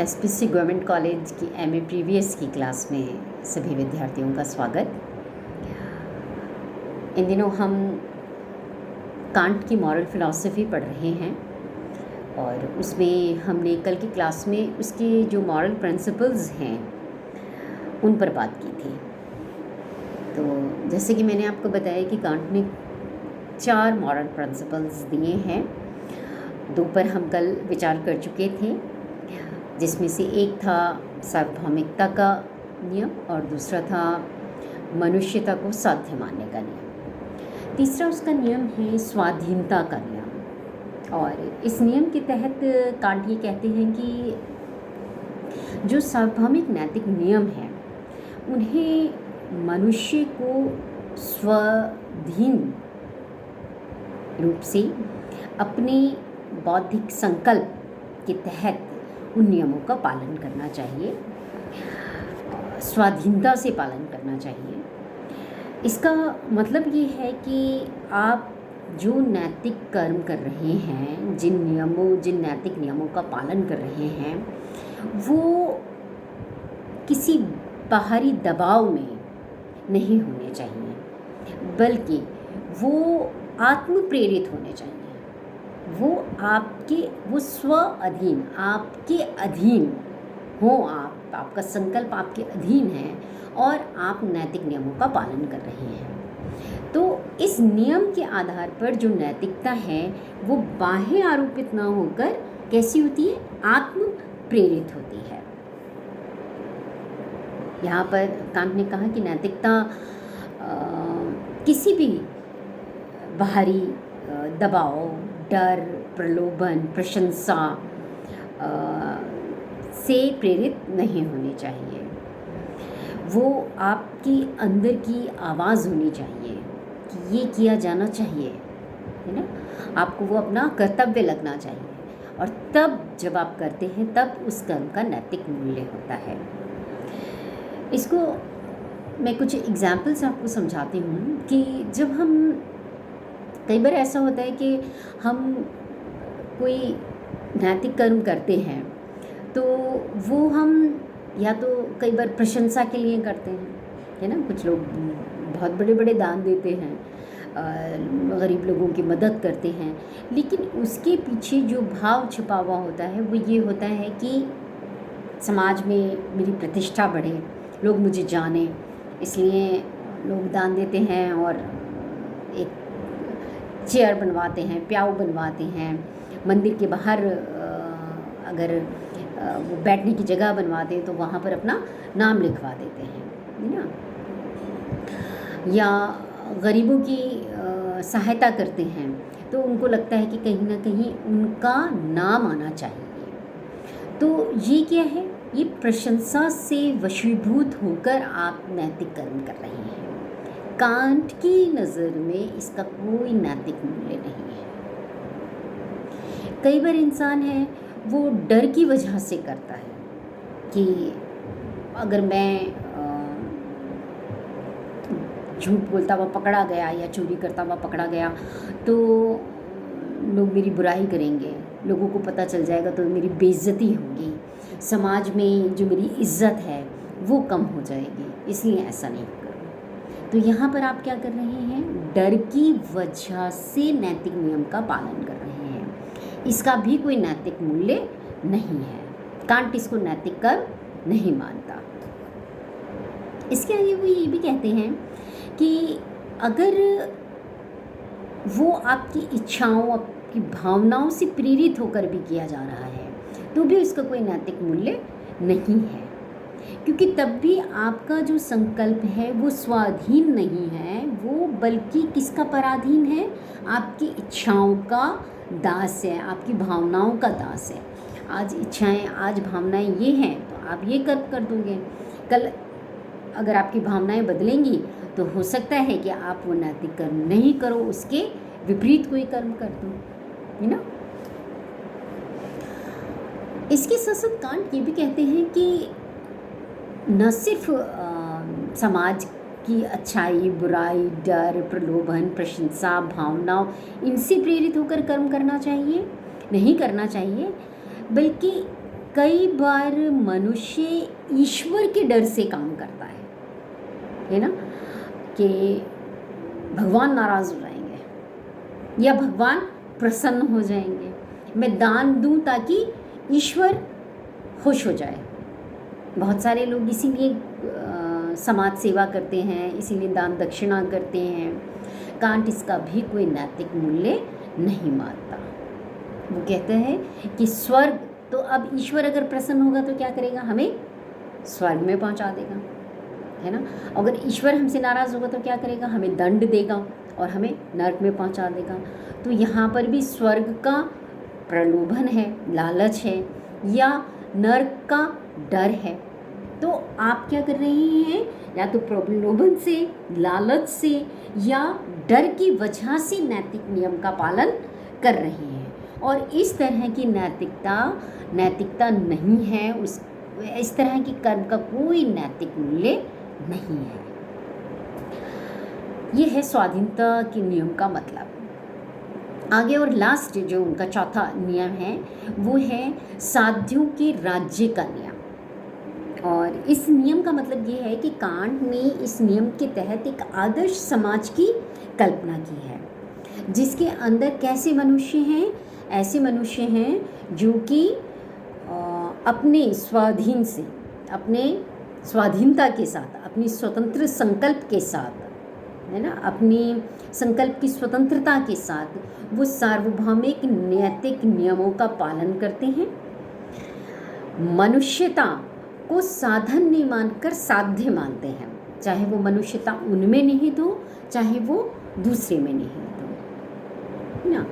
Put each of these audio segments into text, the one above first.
SPC government college की MA previous की class में सभी विद्यार्थियों का स्वागत। इन दिनों हम कांट की मॉरल फ़िलॉसफ़ी पढ़ रहे हैं और उसमें हमने कल की क्लास में उसके जो मॉरल प्रिंसिपल्स हैं उन पर बात की थी। तो जैसे कि मैंने आपको बताया कि कांट ने 4 मॉरल प्रिंसिपल्स दिए हैं। 2 पर हम कल विचार कर चुके थे, जिसमें से एक था सार्वभौमिकता का नियम और दूसरा था मनुष्यता को साध्य मानने का नियम। तीसरा उसका नियम है स्वाधीनता का नियम। और इस नियम के तहत कांट ये कहते हैं कि जो सार्वभौमिक नैतिक नियम हैं उन्हें मनुष्य को स्वाधीन रूप से अपने बौद्धिक संकल्प के तहत उन नियमों का पालन करना चाहिए, स्वाधीनता से पालन करना चाहिए। इसका मतलब ये है कि आप जो नैतिक कर्म कर रहे हैं, जिन नैतिक नियमों का पालन कर रहे हैं, वो किसी बाहरी दबाव में नहीं होने चाहिए, बल्कि वो आत्म प्रेरित होने चाहिए। वो स्व अधीन, आपके अधीन हो। आपका संकल्प आपके अधीन है और आप नैतिक नियमों का पालन कर रहे हैं। तो इस नियम के आधार पर जो नैतिकता है वो बाह्य आरोपित ना होकर कैसी होती है? आत्म प्रेरित होती है। यहाँ पर कांट ने कहा कि नैतिकता किसी भी बाहरी दबाव, डर, प्रलोभन, प्रशंसा से प्रेरित नहीं होनी चाहिए। वो आपकी अंदर की आवाज़ होनी चाहिए कि ये किया जाना चाहिए, है ना। आपको वो अपना कर्तव्य लगना चाहिए और तब जब आप करते हैं तब उस कर्म का नैतिक मूल्य होता है। इसको मैं कुछ एग्जाम्पल्स आपको समझाती हूँ कि जब हम कई बार ऐसा होता है कि हम कोई नैतिक कर्म करते हैं तो वो हम या तो कई बार प्रशंसा के लिए करते हैं, है ना। कुछ लोग बहुत बड़े बड़े दान देते हैं, गरीब लोगों की मदद करते हैं, लेकिन उसके पीछे जो भाव छुपा हुआ होता है वो ये होता है कि समाज में मेरी प्रतिष्ठा बढ़े, लोग मुझे जाने, इसलिए लोग दान देते हैं और एक चेयर बनवाते हैं, प्याऊ बनवाते हैं, मंदिर के बाहर अगर वो बैठने की जगह बनवाते हैं तो वहाँ पर अपना नाम लिखवा देते हैं, है ना। या गरीबों की सहायता करते हैं तो उनको लगता है कि कहीं ना कहीं उनका नाम आना चाहिए। तो ये क्या है? ये प्रशंसा से वशीभूत होकर आप नैतिक कर्म कर रहे हैं। कांट की नज़र में इसका कोई नैतिक मूल्य नहीं है। कई बार इंसान है वो डर की वजह से करता है कि अगर मैं झूठ बोलता हुआ पकड़ा गया या चोरी करता हुआ पकड़ा गया तो लोग मेरी बुराई करेंगे, लोगों को पता चल जाएगा तो मेरी बेइज्जती होगी, समाज में जो मेरी इज्जत है वो कम हो जाएगी, इसलिए ऐसा नहीं करूँ। तो यहाँ पर आप क्या कर रहे हैं? डर की वजह से नैतिक नियम का पालन कर रहे हैं। इसका भी कोई नैतिक मूल्य नहीं है। कांट इसको नैतिक कर्म नहीं मानता। इसके आगे वो ये भी कहते हैं कि अगर वो आपकी इच्छाओं, आपकी भावनाओं से प्रेरित होकर भी किया जा रहा है तो भी इसका कोई नैतिक मूल्य नहीं है, क्योंकि तब भी आपका जो संकल्प है वो स्वाधीन नहीं है, वो बल्कि किसका पराधीन है? आपकी इच्छाओं का दास है, आपकी भावनाओं का दास है। आज इच्छाएं, आज भावनाएं ये हैं तो आप ये कर्म कर दोगे, कल अगर आपकी भावनाएं बदलेंगी तो हो सकता है कि आप वो नैतिक कर्म नहीं करो, उसके विपरीत कोई कर्म कर दो, है ना। इसके साथ साथ कांट ये भी कहते हैं कि न सिर्फ समाज की अच्छाई, बुराई, डर, प्रलोभन, प्रशंसा, भावनाओं, इनसे प्रेरित होकर कर्म करना चाहिए, नहीं करना चाहिए, बल्कि कई बार मनुष्य ईश्वर के डर से काम करता है ना, कि भगवान नाराज़ हो जाएंगे या भगवान प्रसन्न हो जाएंगे, मैं दान दूं ताकि ईश्वर खुश हो जाए। बहुत सारे लोग इसीलिए समाज सेवा करते हैं, इसीलिए दान दक्षिणा करते हैं। कांट इसका भी कोई नैतिक मूल्य नहीं मानता। वो कहते हैं कि स्वर्ग, तो अब ईश्वर अगर प्रसन्न होगा तो क्या करेगा, हमें स्वर्ग में पहुंचा देगा, है ना। अगर ईश्वर हमसे नाराज़ होगा तो क्या करेगा, हमें दंड देगा और हमें नरक में पहुंचा देगा। तो यहाँ पर भी स्वर्ग का प्रलोभन है, लालच है, या नरक का डर है। तो आप क्या कर रहे हैं, या तो प्रलोभन से, लालच से या डर की वजह से नैतिक नियम का पालन कर रहे हैं, और इस तरह की नैतिकता नहीं है, इस तरह की कर्म का कोई नैतिक मूल्य नहीं है। ये है स्वाधीनता के नियम का मतलब। आगे और लास्ट जो उनका चौथा नियम है वो है साध्यों के राज्य का नियम। और इस नियम का मतलब ये है कि कांट ने इस नियम के तहत एक आदर्श समाज की कल्पना की है, जिसके अंदर कैसे मनुष्य हैं, ऐसे मनुष्य हैं जो कि अपने स्वाधीन से, अपने स्वाधीनता के साथ, अपनी स्वतंत्र संकल्प के साथ, है ना, अपनी संकल्प की स्वतंत्रता के साथ वो सार्वभौमिक नैतिक नियमों का पालन करते हैं। मनुष्यता को साधन नहीं मानकर साध्य मानते हैं, चाहे वो मनुष्यता उनमें निहित हो, चाहे वो दूसरे में निहित हो ना।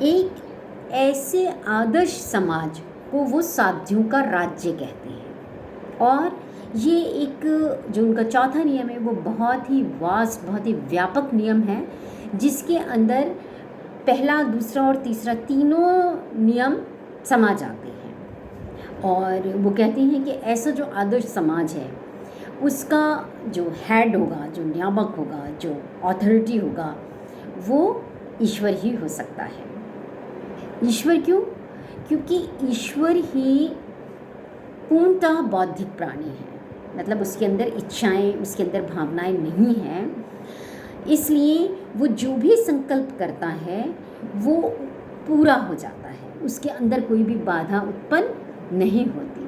एक ऐसे आदर्श समाज को वो साध्यों का राज्य कहते हैं। और ये एक जो उनका चौथा नियम है वो बहुत ही वास्ट, बहुत ही व्यापक नियम है, जिसके अंदर पहला, दूसरा और तीसरा तीनों नियम समा जाते हैं। और वो कहते हैं कि ऐसा जो आदर्श समाज है उसका जो हेड होगा, जो नियामक होगा, जो अथॉरिटी होगा, वो ईश्वर ही हो सकता है। ईश्वर क्यों? क्योंकि ईश्वर ही पूर्णतः बौद्धिक प्राणी है, मतलब उसके अंदर इच्छाएं, उसके अंदर भावनाएं नहीं हैं। इसलिए वो जो भी संकल्प करता है वो पूरा हो जाता है, उसके अंदर कोई भी बाधा उत्पन्न नहीं होती।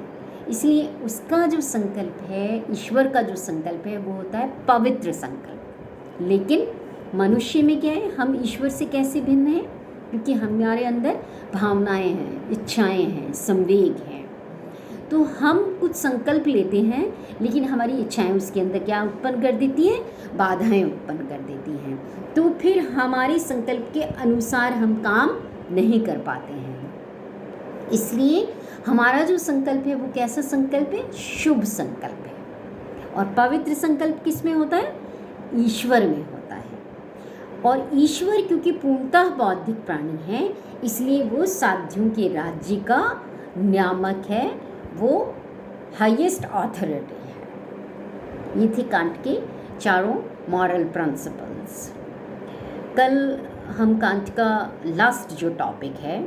इसलिए उसका जो संकल्प है, ईश्वर का जो संकल्प है, वो होता है पवित्र संकल्प। लेकिन मनुष्य में क्या है, हम ईश्वर से कैसे भिन्न हैं? क्योंकि हमारे अंदर भावनाएं हैं, इच्छाएं हैं, संवेग हैं। तो हम कुछ संकल्प लेते हैं, लेकिन हमारी इच्छाएं उसके अंदर क्या उत्पन्न कर देती हैं? बाधाएं उत्पन्न कर देती हैं। तो फिर हमारे संकल्प के अनुसार हम काम नहीं कर पाते हैं। इसलिए हमारा जो संकल्प है वो कैसा संकल्प है? शुभ संकल्प है। और पवित्र संकल्प किस में होता है? ईश्वर में होता है। और ईश्वर क्योंकि पूर्णतः बौद्धिक प्राणी है, इसलिए वो साध्यों के राज्य का नियामक है, वो हाईएस्ट अथॉरिटी है। ये थे कांट के चारों मॉरल प्रिंसिपल्स। कल हम कांट का लास्ट जो टॉपिक है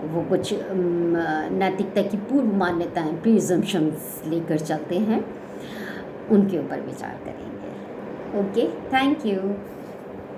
वो कुछ नैतिकता की पूर्व मान्यताएं, प्रिजम्पशंस लेकर चलते हैं, उनके ऊपर विचार करेंगे। Okay, thank you.